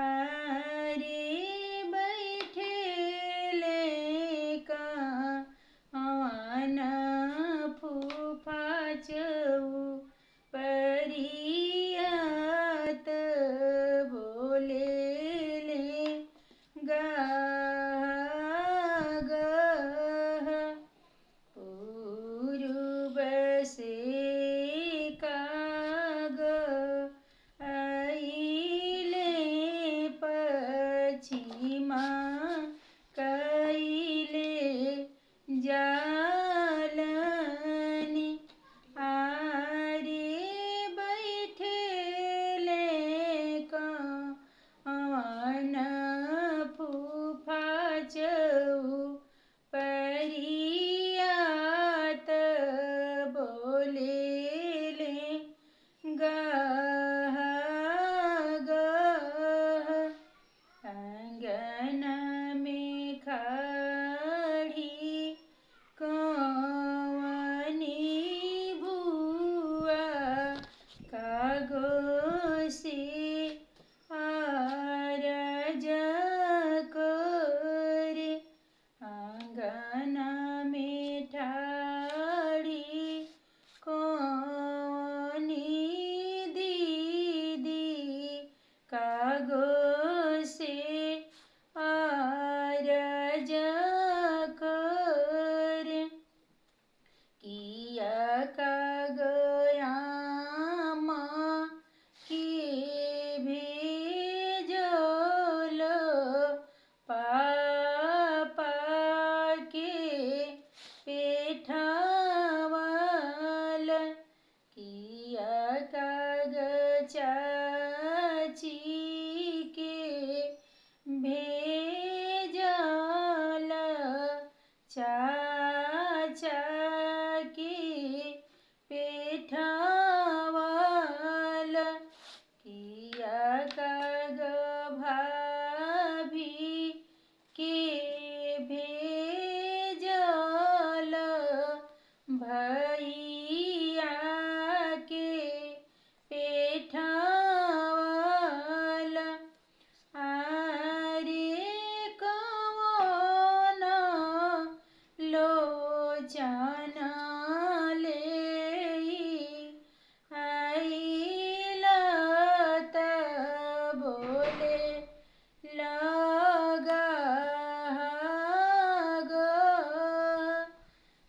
आरे बैठेले कावाना फुफाचऊ परियात बोलेले गाह गाह पूर्व से काग आइले पश्चिमा कैले जालनी आरे बैठेले कावाना फुफाचऊ परियात बोलेले गाह गाह आंगन में खड़ी कवनी बुआ कागो से आरज करे आंगन में ठाड़ी कवनी दीदी कागो से आरज करे किया कागयामा के भेजल पापा के पेठावल किया काग चाची के भेजल चाचा के पेठावल किया काग भाभी के भेजल भैया के पेठावल आरे कवन लोचन ले आइला त बोले लगा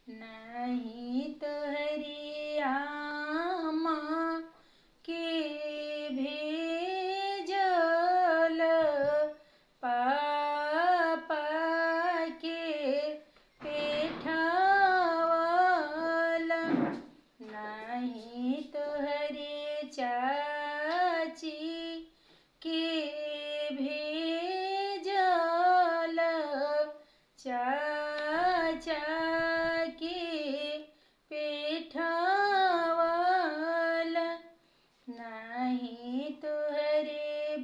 नहीं तोहरी आमा के भेजल पापा के पेठावल नहीं तोहरे चाची के भेजल चाचा के पेठावल नहीं तोहरे